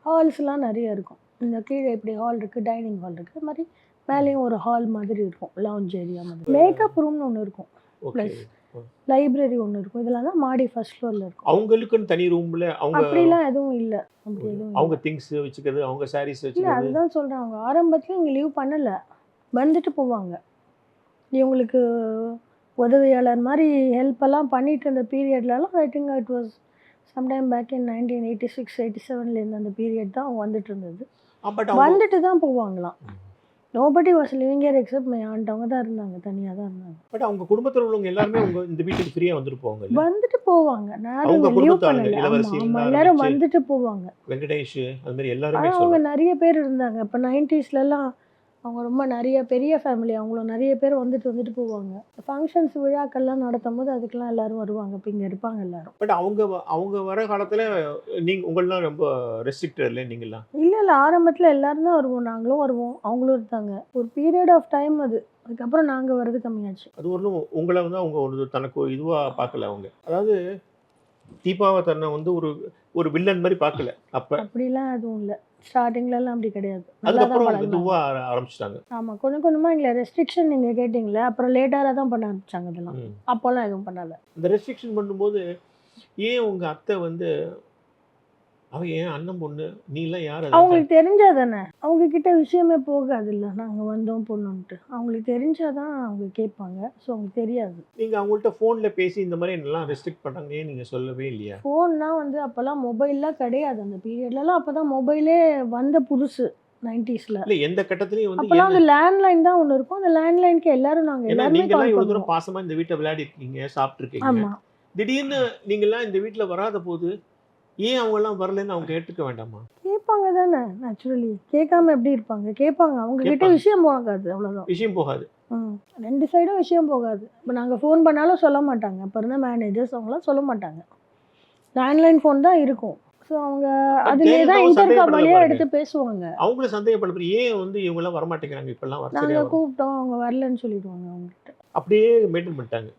[SPEAKER 2] ஹால்ஸ்லாம் நிறைய இருக்கும். இந்த கீழே இப்படி ஹால் இருக்குது, டைனிங் ஹால் இருக்குது, அது மாதிரி மேலேயும் ஒரு ஹால் மாதிரி இருக்கும், லவுஞ்ச் ஏரியா மாதிரி. மேக்கப் ரூம்னு ஒன்று இருக்கும், ப்ளஸ் லைப்ரரி ஒன்று இருக்கும். இதெல்லாம் தான் மாடி ஃபர்ஸ்ட் ஃப்ளோரில் இருக்கும்.
[SPEAKER 1] அவங்களுக்குன்னு தனி ரூம்ல அவங்க
[SPEAKER 2] அப்படிலாம் எதுவும் இல்லை. அப்படி எதுவும்
[SPEAKER 1] அவங்க திங்ஸ் வச்சுக்கிறது, அவங்க சாரீஸ்
[SPEAKER 2] இல்லை,
[SPEAKER 1] வச்சுக்கிறது.
[SPEAKER 2] அதுதான் சொல்கிறேன். அவங்க ஆரம்பத்தில் இங்கே லீவ் பண்ணலை, வந்துட்டு போவாங்க. இவங்களுக்கு உதவியாளர் மாதிரி ஹெல்ப் எல்லாம் பண்ணிட்டு இருந்த பீரியட்லலாம் I think it was sometime back in 1986-87 அந்த பீரியட் தான் அவங்க வந்துட்டு இருந்தது.
[SPEAKER 1] பட்
[SPEAKER 2] வந்துட்டு தான் போவாங்களாம். Nobody was living here except my aunt. அவங்க தான் இருந்தாங்க, தனியாக தான் இருந்தாங்க.
[SPEAKER 1] பட் அவங்க குடும்பத்தில் உள்ளவங்க எல்லாருமே உங்க இந்த வீட்டுக்கு ஃப்ரீயா வந்துட்டு போவாங்க.
[SPEAKER 2] வந்துட்டு போவாங்க. நான்
[SPEAKER 1] அவங்க
[SPEAKER 2] லீவ்
[SPEAKER 1] குடும்பத்தாளுங்க,
[SPEAKER 2] பண்ணல.
[SPEAKER 1] இளவரசி
[SPEAKER 2] ஆமாம், எல்லாரும் வந்துட்டு போவாங்க.
[SPEAKER 1] வெங்கடேஷ் அது மாதிரி எல்லாருமே
[SPEAKER 2] ஆனால் அவங்க நிறைய பேர் இருந்தாங்க. இப்போ 90ஸ்லலாம் அவங்க ரொம்ப நிறைய பெரிய ஃபேமிலி, அவங்களும் நிறைய பேர் வந்துட்டு போவாங்க. ஃபங்க்ஷன்ஸ் விழாக்கள்லாம் நடத்தும் போது அதுக்கெல்லாம் எல்லாரும் வருவாங்க. இப்போ இங்கே இருப்பாங்க எல்லாரும்.
[SPEAKER 1] பட் அவங்க வர காலத்துல நீங்க உங்களெலாம் ரொம்ப ரெஸ்ட்ரிக்டட் இல்லை நீங்களாம்?
[SPEAKER 2] இல்லை, ஆரம்பத்தில் எல்லாரும் தான் வருவோம். நாங்களும் வருவோம், அவங்களும் இருந்தாங்க. ஒரு பீரியட் ஆஃப் டைம் அது. அதுக்கப்புறம் நாங்கள் வர்றது கம்மியாச்சு.
[SPEAKER 1] அது ஒன்றும் உங்களை வந்து அவங்க ஒரு தனக்கு ஒரு இதுவாக பார்க்கல. அவங்க அதாவது தீபாவை தன்னை வந்து ஒரு வில்லன் மாதிரி பார்க்கல.
[SPEAKER 2] அப்படிலாம் எதுவும் இல்லை. ஸ்டார்டிங்லலாம் அப்படி கிடையாது.
[SPEAKER 1] அதுக்கப்புறம் இதுவாக ஆரம்பிச்சிட்டாங்க.
[SPEAKER 2] ஆமாம், கொஞ்சம் கொஞ்சமாக எங்களை ரெஸ்ட்ரிக்ஷன் நீங்கள் கேட்டிங்களே, அப்புறம் லேட்டராக தான் பண்ண ஆரம்பிச்சாங்க இதெல்லாம். அப்போல்லாம் எதுவும் பண்ணலை.
[SPEAKER 1] இந்த ரெஸ்ட்ரிக்ஷன் பண்ணும்போது ஏன் உங்க அத்தை வந்து அவ ஏன் அண்ணன் பொண்ணு நீலாம் யார்?
[SPEAKER 2] அவங்களுக்கு தெரிஞ்சாதானே, அவங்க கிட்ட விஷயமே போகாது. இல்லை, நாங்கள் வந்தோம் பொண்ணுன்ட்டு அவங்களுக்கு தெரிஞ்சாதான் அவங்க கேட்பாங்க. ஸோ அவங்களுக்கு தெரியாது.
[SPEAKER 1] நீங்க அவங்கள்ட்ட ஃபோனில் பேசி இந்த மாதிரி என்னெல்லாம் ரெஸ்ட்ரிக்ட் பண்ணாங்கன்னே நீங்க சொல்லவே இல்லையா?
[SPEAKER 2] ஃபோன்னா வந்து அப்போல்லாம் மொபைல்லாம் கிடையாது. அந்த பீரியட்லலாம் அப்போ தான் மொபைலே வந்த புதுசு 90ஸ்ல.
[SPEAKER 1] இல்லை, எந்த கட்டத்துலையும் வந்து
[SPEAKER 2] அப்போல்லாம் அந்த லேண்ட்லைன் தான் ஒன்று இருக்கும். அந்த லேண்ட்லைனுக்கு எல்லாரும் நாங்கள் எல்லாருமே
[SPEAKER 1] நீங்களாம்
[SPEAKER 2] கால்
[SPEAKER 1] இவ்வளோ தூரம்
[SPEAKER 2] பண்ணுவோம்.
[SPEAKER 1] பாசமா இந்த வீட்டை விளையாடி இருக்கீங்க, சாப்பிட்ருக்கீங்க.
[SPEAKER 2] ஆமாம்,
[SPEAKER 1] திடீர்னு நீங்களாம் இந்த வீட்டில் வராத போது ஏன் அவங்கெல்லாம் வரலன்னு அவங்க கேட்டுக்க வேண்டாமா?
[SPEAKER 2] கேட்பாங்க தானே, நேச்சுரலி. கேட்காம எப்படி இருப்பாங்க? கேட்பாங்க. அவங்க கிட்ட
[SPEAKER 1] கேட்பாங்க.
[SPEAKER 2] விஷயம் போகாது, அவ்வளோதான்.
[SPEAKER 1] விஷயம் போகாது.
[SPEAKER 2] 2 சைடும் விஷயம் போகாது. இப்போ நாங்கள் ஃபோன் பண்ணாலும் சொல்ல மாட்டாங்க. அப்போ இருந்த மேனேஜர்ஸ் அவங்களாம் சொல்ல மாட்டாங்க. லேண்ட்லைன் ஃபோன் தான் இருக்கும். ஸோ அவங்க அதிலே தான்
[SPEAKER 1] ஜெயலலிதாவும்
[SPEAKER 2] இன்டர்காம்
[SPEAKER 1] சந்தேகப்படல
[SPEAKER 2] வழியாக
[SPEAKER 1] பாருங்க.
[SPEAKER 2] எடுத்து பேசுவாங்க.
[SPEAKER 1] அவங்கள சந்தேகப்பட ஏன் வந்து இவங்கெல்லாம் வரமாட்டேங்கிறாங்க இப்பெல்லாம் வர சரியா
[SPEAKER 2] நாங்கள்
[SPEAKER 1] வரும்.
[SPEAKER 2] கூப்பிட்டோம், அவங்க வரலன்னு சொல்லிடுவாங்க அவங்ககிட்ட.
[SPEAKER 1] அப்படியே மெயின்டைன் பண்ணிட்டாங்க.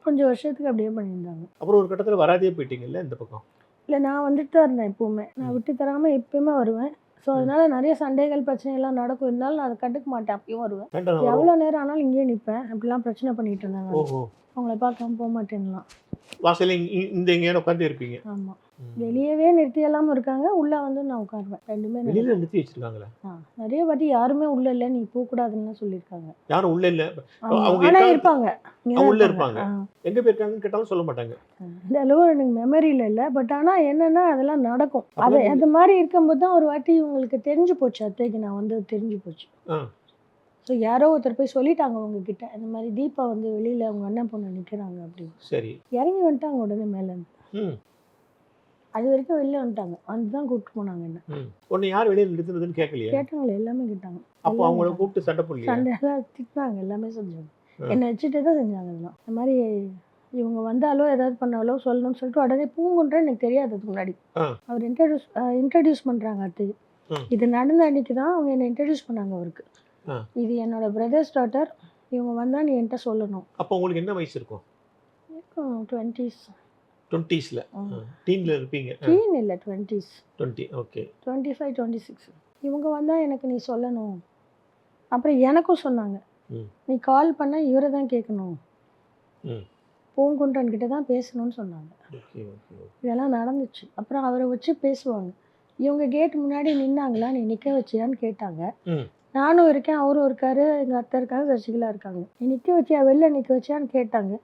[SPEAKER 2] கொஞ்சம் வருஷத்துக்கு அப்படியே பண்ணியிருந்தாங்க.
[SPEAKER 1] அப்புறம் ஒரு கட்டத்தில் வராதே போயிட்டீங்கல்ல இந்த பக்கம்.
[SPEAKER 2] இல்லை, நான் வந்துட்டு தான் இருந்தேன் எப்போவுமே. நான் விட்டு தராமல் எப்பயுமே வருவேன். ஸோ அதனால நிறைய சண்டைகள் பிரச்சனைகள்லாம் நடக்கும். இருந்தாலும் நான் அதை கண்டுக்க மாட்டேன், அப்பயும் வருவேன்.
[SPEAKER 1] வேண்டாம் வரும்.
[SPEAKER 2] எவ்வளோ நேரம் ஆனாலும் இங்கேயே நிற்பேன். அப்படிலாம் பிரச்சனை பண்ணிட்டு இருந்தேன் நான்.
[SPEAKER 1] ஓஹோ,
[SPEAKER 2] அவங்கள பார்க்காம போக மாட்டேன்லாம்.
[SPEAKER 1] வாசல்ல இந்த எங்கேயான உட்காந்து இருப்பீங்க.
[SPEAKER 2] ஆமாம், வெளியவே நிறுத்தி எல்லாமும் இருக்காங்க. உள்ளே வந்து நான் உட்காருவேன். ரெண்டுமே
[SPEAKER 1] வெளியில நிறுத்தி வச்சிருக்காங்களா?
[SPEAKER 2] நிறைய வாட்டி யாருமே உள்ள இல்லை, நீ போகக்கூடாதுன்னு சொல்லியிருக்காங்க.
[SPEAKER 1] யாரும் உள்ள இல்ல. அவங்க
[SPEAKER 2] ஆனால்
[SPEAKER 1] இருக்காங்க.
[SPEAKER 2] இருப்பாங்க,
[SPEAKER 1] அவங்க உள்ள இருப்பாங்க. எங்க போயிருக்காங்கன்னு கேட்டாலும் சொல்ல மாட்டாங்க.
[SPEAKER 2] இந்த அளவு எனக்கு மெமரியில் இல்லை. பட் ஆனால் என்னென்னா அதெல்லாம் நடக்கும். அது மாதிரி இருக்கும்போது தான் ஒரு வாட்டி இவங்களுக்கு தெரிஞ்சு போச்சு, அத்தைக்கு நான் வந்து தெரிஞ்சு போச்சு. ஸோ யாரோ ஒருத்தர் போய் சொல்லிட்டாங்க உங்ககிட்ட, இந்த மாதிரி தீபா வந்து வெளியில் அவங்க அண்ணன் பொண்ணு நிற்கிறாங்க அப்படின்னு.
[SPEAKER 1] சரி,
[SPEAKER 2] இறங்கி வந்துட்டாங்க உடனே மேலேருந்து. அது வரைக்கும் வெளில வந்துட்டாங்க. வந்து தான் கூப்பிட்டு போனாங்க என்ன.
[SPEAKER 1] உன்னை யார் வெளியில் நிறுத்துனதுன்னு கேட்கலையா?
[SPEAKER 2] கேட்டாங்களே, எல்லாமே கேட்டாங்க.
[SPEAKER 1] அப்போ அவங்கள கூப்பிட்டு சண்டை போடலையா?
[SPEAKER 2] சண்டையெல்லாம் திட்டினாங்க, எல்லாமே செஞ்சாங்க. என்னை வச்சுட்டு தான் செஞ்சாங்க இதெல்லாம். இந்த மாதிரி இவங்க வந்தாலோ ஏதாவது பண்ணாலோ சொல்லணும்னு சொல்லிட்டு உடனே பூங்குன்ற எனக்கு தெரியாது. அதுக்கு முன்னாடி அவர் இன்ட்ரடியூஸ் பண்ணுறாங்க அத்தை. இது நடந்த அன்னைக்கு தான் அவங்க என்னை இன்ட்ரடியூஸ் பண்ணாங்க அவருக்கு. இது என்னோட பிரதர்ஸ் டாட்டர், இவங்க வந்தால் நீ என்கிட்ட சொல்லணும்.
[SPEAKER 1] அப்போ உங்களுக்கு என்ன வயசு இருக்கும்? 20ஸ்ல டீன்ல இருப்பீங்க.
[SPEAKER 2] டீன் இல்லை, 20s.
[SPEAKER 1] 20. ஓகே,
[SPEAKER 2] 25, 26. இவங்க வந்தால் எனக்கு நீ சொல்லணும். அப்புறம் எனக்கும் சொன்னாங்க, நீ கால் பண்ணால் இவரை தான் கேட்கணும், பூங்குன்றன்கிட்ட தான் பேசணும்னு சொன்னாங்க. இதெல்லாம் நடந்துச்சு. அப்புறம் அவரை வச்சு பேசுவாங்க. இவங்க கேட் முன்னாடி நின்னாங்களா, நீ நிற்க வச்சியான்னு கேட்டாங்க. நானும் இருக்கேன், அவரும் இருக்காரு, எங்கள் அத்தை இருக்காங்க, சசிகலா இருக்காங்க. நீ நிற்க வச்சியா, வெளில நிற்க வச்சியான்னு கேட்டாங்க.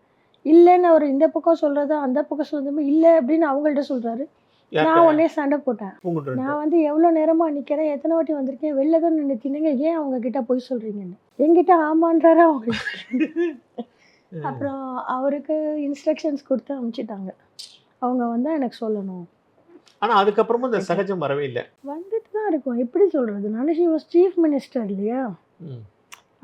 [SPEAKER 2] இல்லைன்னு அவர் இந்த பக்கம் சொல்கிறதா அந்த பக்கம் சொல்லுமே இல்லை அப்படின்னு அவங்கள்ட்ட சொல்கிறாரு. நான் உடனே சண்டை போட்டேன். நான் வந்து எவ்வளோ நேரமாக நிற்கிறேன், எத்தனை வாட்டி வந்திருக்கேன், வெளில தான் நிறுத்தினீங்க, ஏன் அவங்க கிட்ட போய் சொல்கிறீங்கன்னு. என்கிட்ட ஆமான்றாரு அவங்க. அப்புறம் அவருக்கு இன்ஸ்ட்ரக்ஷன்ஸ் கொடுத்து அனுப்பிச்சிட்டாங்க. அவங்க வந்து எனக்கு சொல்லணும்.
[SPEAKER 1] ஆனா அதுக்கப்புறமும் இந்த சகஜம் வரவே இல்லை.
[SPEAKER 2] வந்துட்டு தான் இருக்கும். எப்படி சொல்கிறது, நான் ஷி வாஸ் சீஃப் மினிஸ்டர் இல்லையா?
[SPEAKER 1] ம்.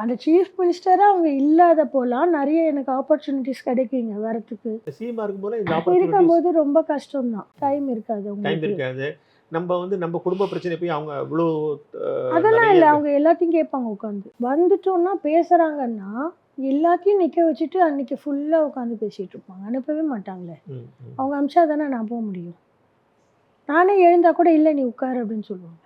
[SPEAKER 2] அந்த சீஃப் மினிஸ்டராக அவங்க இல்லாத போலாம் நிறைய எனக்கு ஆப்பர்ச்சுனிட்டிஸ் கிடைக்குங்க வரத்துக்கு.
[SPEAKER 1] சிஎம்மா இருக்கும்போது இந்த ஆப்பர்ச்சுனிட்டி
[SPEAKER 2] இருக்கும்போது ரொம்ப கஷ்டம்தான், டைம் இருக்காது
[SPEAKER 1] டைம்
[SPEAKER 2] உங்களுக்கு.
[SPEAKER 1] இருக்காது. நம்ம வந்து நம்ம குடும்ப பிரச்சனை போய் அவங்க இவ்வளோ
[SPEAKER 2] அதெல்லாம் இல்லை, அவங்க எல்லாத்தையும் கேட்பாங்க உட்காந்து. வந்துட்டோம்னா பேசுகிறாங்கன்னா எல்லாத்தையும் நிற்க வச்சுட்டு அன்னைக்கு ஃபுல்லாக உட்காந்து பேசிகிட்டு இருப்பாங்க. அனுப்பவே மாட்டாங்களே. அவங்க அமிச்சா தானே நான் போக முடியும். நானே எழுந்தா கூட இல்லை நீ உட்காரு அப்படின்னு சொல்லுவாங்க.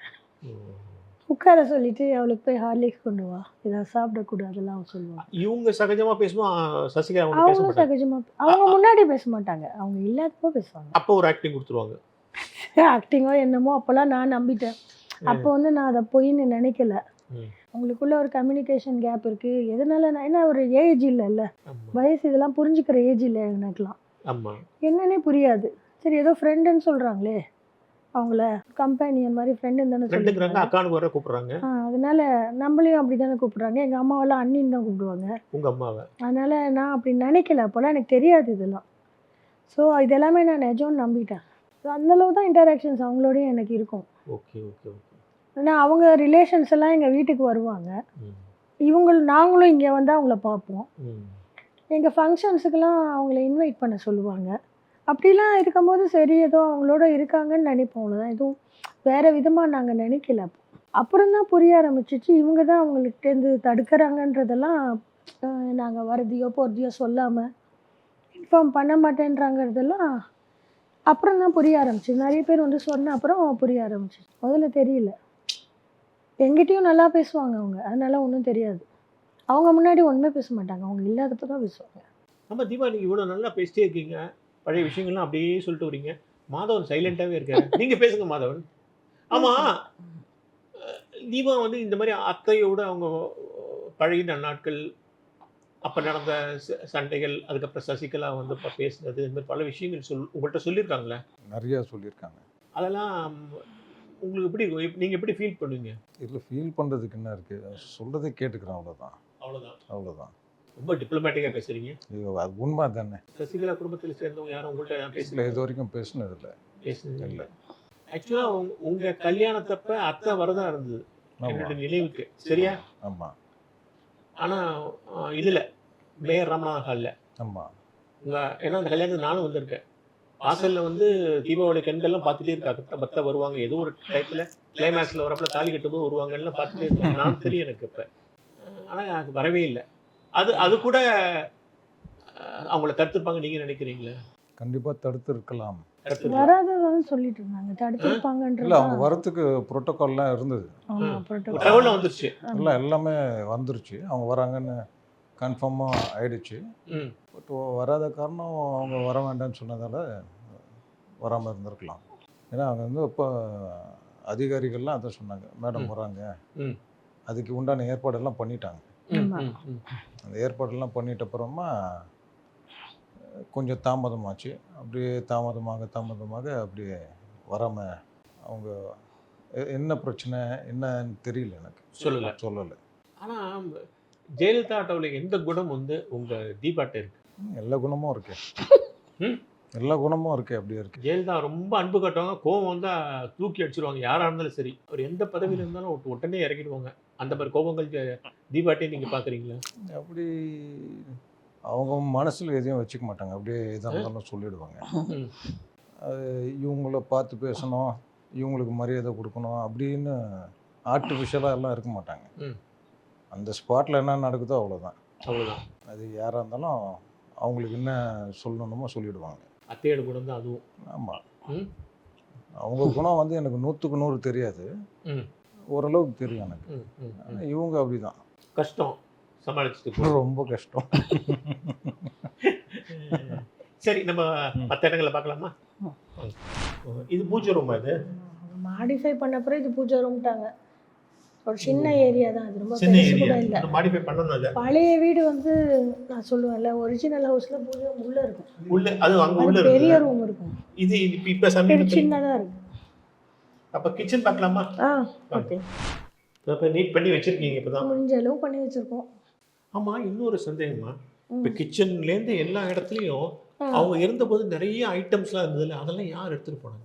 [SPEAKER 2] உட்கார சொல்லிட்டு அவளுக்கு போய் ஹார்லிக்ஸ் கொண்டு வா, ஏதாவது சாப்பிடக்கூடாதெல்லாம் அவன் சொல்லுவாங்க.
[SPEAKER 1] இவங்க சகஜமா பேசுவோம், சசிகலா அவங்க பேச
[SPEAKER 2] அவங்களும்
[SPEAKER 1] மாட்டாங்க.
[SPEAKER 2] சகஜமாக அவங்க முன்னாடி பேச மாட்டாங்க, அவங்க இல்லாதப்போ பேசுவாங்க.
[SPEAKER 1] அப்போ ஒரு ஆக்டிங் கொடுத்துருவாங்க.
[SPEAKER 2] ஆக்டிங்கோ என்னமோ அப்போல்லாம் நான் நம்பிட்டேன். அப்போ வந்து நான் அதை பொய்ன்னு நினைக்கல.
[SPEAKER 1] ம்.
[SPEAKER 2] உங்களுக்குள்ள ஒரு கம்யூனிகேஷன் கேப் இருக்குது. எதனால நான் என்ன ஒரு ஏஜ் இல்லைல்ல,
[SPEAKER 1] ஆமா
[SPEAKER 2] வயசு இதெல்லாம் புரிஞ்சுக்கிற ஏஜ் இல்லை எனக்குலாம்.
[SPEAKER 1] ஆமா.
[SPEAKER 2] என்னன்னே புரியாது. சரி ஏதோ ஃப்ரெண்டுன்னு சொல்கிறாங்களே, அவங்கள கம்பெனியன் மாதிரி ஃப்ரெண்டுன்னு தானே
[SPEAKER 1] ஃப்ரெண்டுங்கிறாங்க,
[SPEAKER 2] சொல்லுவாங்க.
[SPEAKER 1] அக்கானுக்கு வர கூப்பிடுறாங்க.
[SPEAKER 2] அதனால நம்மளையும் அப்படி தானே கூப்பிட்றாங்க. எங்கள் அம்மாவெல்லாம் அண்ணின்னு தான் கூப்பிடுவாங்க.
[SPEAKER 1] உங்க அம்மாவை
[SPEAKER 2] அதனால் நான் அப்படி நினைக்கல. அப்போல்லாம் எனக்கு தெரியாது இதெல்லாம். ஸோ இதெல்லாமே நான் நிஜம்னு நம்பிட்டேன். ஸோ அந்தளவு தான் இன்டராக்ஷன்ஸ் அவங்களோடய எனக்கு இருக்கும்.
[SPEAKER 1] Okay okay okay.
[SPEAKER 2] ஏன்னா அவங்க ரிலேஷன்ஸ் எல்லாம் எங்கள் வீட்டுக்கு வருவாங்க.
[SPEAKER 1] ம்
[SPEAKER 2] நாங்களும் இங்கே வந்து அவங்கள பார்ப்போம்.
[SPEAKER 1] ம்
[SPEAKER 2] எங்கள் ஃபங்க்ஷன்ஸுக்கெல்லாம் அவங்கள இன்வைட் பண்ண சொல்லுவாங்க. அப்படிலாம் இருக்கும்போது சரி ஏதோ அவங்களோட இருக்காங்கன்னு நினைப்போம், அவ்வளோதான். எதுவும் வேறு விதமாக நாங்கள் நினைக்கல. அப்புறம் தான் புரிய ஆரம்பிச்சிச்சு இவங்க தான் அவங்கள்ட்டேருந்து தடுக்கிறாங்கன்றதெல்லாம். நாங்கள் வரதையோ போகிறதையோ சொல்லாமல் இன்ஃபார்ம் பண்ண மாட்டேன்றாங்கிறதெல்லாம் அப்புறம் தான் புரிய ஆரம்பிச்சு. நிறைய பேர் வந்து சொன்ன அப்புறம் புரிய ஆரம்பிச்சு. முதல்ல தெரியல. எங்கிட்டையும் நல்லா பேசுவாங்க அவங்க, அதனால ஒன்றும் தெரியாது. அவங்க முன்னாடி ஒன்றுமே பேச மாட்டாங்க, அவங்க இல்லாதப்போ தான் பேசுவாங்க.
[SPEAKER 1] ஆமா தீபா, நீங்க இவ்வளவு நல்லா பேசிட்டே இருக்கீங்க, பழைய விஷயங்கள்லாம் அப்படியே சொல்லிட்டு வரீங்க. மாதவன் சைலண்டாவே இருக்காரு. நீங்க பேசுங்க மாதவன். ஆமா, தீபா வந்து இந்த மாதிரி அத்தையோட அவங்க பழகின நாட்கள், அப்ப நடந்த சண்டைகள், அதுக்கப்புறம் சசிகலா வந்து இப்ப பேசுனது, இந்த மாதிரி பல விஷயங்கள் உங்கள்கிட்ட சொல்லியிருக்காங்களே,
[SPEAKER 3] நிறையா சொல்லியிருக்காங்க.
[SPEAKER 1] அதெல்லாம் உங்களுக்கு நீங்க எப்படி ஃபீல் பண்ணுவீங்க?
[SPEAKER 3] இதில் ஃபீல் பண்ணுறதுக்கு என்ன இருக்குது, சொல்கிறதே கேட்டுக்கிறேன், அவ்வளோதான்.
[SPEAKER 1] அவ்வளவுதான்.
[SPEAKER 3] அவ்வளோதான்.
[SPEAKER 1] ரொம்ப டிப்ளமேட்டிக்கா பேசுறீங்க.
[SPEAKER 3] இது அது உண்மை தானே.
[SPEAKER 1] சசிகலா குடும்பத்தில் சேர்ந்தவங்க யாரும் உங்கள்கிட்ட
[SPEAKER 3] இல்லை,
[SPEAKER 1] பேசல?
[SPEAKER 3] இது வரைக்கும் பேசுனதில்லை.
[SPEAKER 1] பேசுனது
[SPEAKER 3] இல்லை.
[SPEAKER 1] ஆக்சுவலா உங்க கல்யாணத்தப்ப அத்தை வரதா இருந்தது என்னோட நினைவுக்கு, சரியா?
[SPEAKER 3] ஆமாம்
[SPEAKER 1] ஆனா இதுல மேயர் ராமநாத ஹால்ல
[SPEAKER 3] ஆமாம்.
[SPEAKER 1] ஏன்னா அந்த கல்யாணத்துக்கு நானும் வந்திருக்கேன். வாசல்ல வந்து தீபாவளி கண்கள்லாம் பார்த்துட்டே இருக்கா, பத்த வருவாங்க, ஏதோ ஒரு டயத்துல கிளைமேக்ஸ்ல வரப்பல தாலி கட்டும்போது வருவாங்கன்னு பார்த்துட்டே இருக்கேன். நான் தெரியும் எனக்கு இப்ப. ஆனா எனக்கு வரவே இல்லை. அது கூட அவங்கள தடுத்துருப்பாங்க நீங்க நினைக்கிறீங்களா?
[SPEAKER 3] கண்டிப்பாக தடுத்து இருக்கலாம்.
[SPEAKER 2] வராததான் சொல்லிட்டு இருந்தாங்க,
[SPEAKER 3] இல்லை,
[SPEAKER 2] தடுத்துருப்பாங்கன்ற
[SPEAKER 3] அவங்க வரத்துக்கு ப்ரோட்டோக்கால்லாம் இருந்தது.
[SPEAKER 1] தகவல் வந்துருச்சு.
[SPEAKER 3] எல்லாமே வந்துருச்சு. அவங்க வராங்கன்னு கன்ஃபார்மாக ஆயிடுச்சு.
[SPEAKER 1] ம்.
[SPEAKER 3] பட் வராத காரணம் அவங்க வர வேண்டாம்னு சொன்னதால் வராமல் இருந்திருக்கலாம். ஏன்னா அவங்க வந்து இப்போ அதிகாரிகள்லாம் அதை சொன்னாங்க, மேடம் வராங்க,
[SPEAKER 1] ம்.
[SPEAKER 3] அதுக்கு உண்டான ஏற்பாடெல்லாம் பண்ணிட்டாங்க.
[SPEAKER 2] ஆமா.
[SPEAKER 3] அந்த ஏற்பாடெல்லாம் பண்ணிட்ட அப்புறமா கொஞ்சம் தாமதமாச்சு. அப்படியே தாமதமாக அப்படியே வராமல் அவங்க என்ன பிரச்சனை என்னன்னு தெரியல, எனக்கு சொல்லலை.
[SPEAKER 1] ஆனா ஜெயலலிதா ஆட்டோவில் எந்த குணம் வந்து உங்க தீபாட்ட இருக்கு?
[SPEAKER 3] எல்லா குணமும் இருக்கு.
[SPEAKER 1] ம்?
[SPEAKER 3] எல்லா குணமும் இருக்கு, அப்படியே இருக்கு.
[SPEAKER 1] ஜெயலலிதா ரொம்ப அன்பு காட்டுவாங்க, கோவம் வந்தா தூக்கி அடிச்சிருவாங்க, யாரா இருந்தாலும் சரி. அவர் எந்த பதவியில இருந்தாலும் உடனே இறக்கிடுவாங்க. அந்த மாதிரி கோபங்கள் தீபாட்டே நீங்க பாக்குறீங்களா?
[SPEAKER 3] அப்படி அவங்க மனசில் எதையும் வச்சுக்க மாட்டாங்க, அப்படியே எதாக இருந்தாலும் சொல்லிடுவாங்க.
[SPEAKER 1] ம்.
[SPEAKER 3] அது இவங்கள பார்த்து பேசணும், இவங்களுக்கு மரியாதை கொடுக்கணும் அப்படின்னு ஆர்டிஃபிஷியலாக எல்லாம் இருக்க மாட்டாங்க.
[SPEAKER 1] ம்.
[SPEAKER 3] அந்த ஸ்பாட்டில் என்ன நடக்குதோ அவ்வளோதான்.
[SPEAKER 1] அவ்வளவுதான்.
[SPEAKER 3] அது யாராக இருந்தாலும் அவங்களுக்கு என்ன சொல்லணுமோ சொல்லிடுவாங்க.
[SPEAKER 1] அத்தையோட குணம் தான் அதுவும்.
[SPEAKER 3] ஆமாம்.
[SPEAKER 1] ம்.
[SPEAKER 3] அவங்க குணம் வந்து எனக்கு 100க்கு 100 தெரியாது,
[SPEAKER 1] ம்.
[SPEAKER 3] ஓரளவுக்கு தெரியும் எனக்கு.
[SPEAKER 1] ம். ம். ம்.
[SPEAKER 3] ஆனா இவங்க அப்படிதான்,
[SPEAKER 1] கஷ்டம் சமாளிச்சுட்டு
[SPEAKER 3] ரொம்ப கஷ்டம்.
[SPEAKER 1] சரி, நம்ம மற்ற இடங்களை பார்க்கலாமா? இது பூஜை ரூமா? இது
[SPEAKER 2] மாடிஃபை பண்ண அப்புறம் இது பூஜை ரூம்ட்டாங்க. ஒரு சின்ன ஏரியா தான், அது ரொம்ப
[SPEAKER 1] சின்ன
[SPEAKER 2] பெருசு
[SPEAKER 1] ஏரியா,
[SPEAKER 2] கூட இல்லை.
[SPEAKER 1] மாடிஃபை பண்ணணும். இல்ல
[SPEAKER 2] பழைய வீடு வந்து நான் சொல்லுவேன்ல, ஒரிஜினல் ஹவுஸ்ல பூஜை உள்ள இருக்கும்,
[SPEAKER 1] உள்ள அது அங்க உள்ள
[SPEAKER 2] அது பெரிய
[SPEAKER 1] இருக்கு.
[SPEAKER 2] ரூம் இருக்கும்,
[SPEAKER 1] இது இப்ப
[SPEAKER 2] இது
[SPEAKER 1] சமீபத்தில்
[SPEAKER 2] சின்னதா இருக்கு.
[SPEAKER 1] அப்ப கிச்சன் பார்க்கலாமா?
[SPEAKER 2] ஓகே,
[SPEAKER 1] இப்ப நீட் பண்ணி வச்சிருக்கீங்க இப்பதான்.
[SPEAKER 2] முடிஞ்ச அளவு பண்ணி வச்சிருக்கோம்.
[SPEAKER 1] ஆமா, இன்னொரு சந்தேகமா, இப்போ கிச்சன்லேருந்து எல்லா இடத்துலையும் அவங்க இருந்தபோது நிறைய ஐட்டம்ஸ்லாம் இருந்ததுல அதெல்லாம் யார் எடுத்துகிட்டு போனாங்க?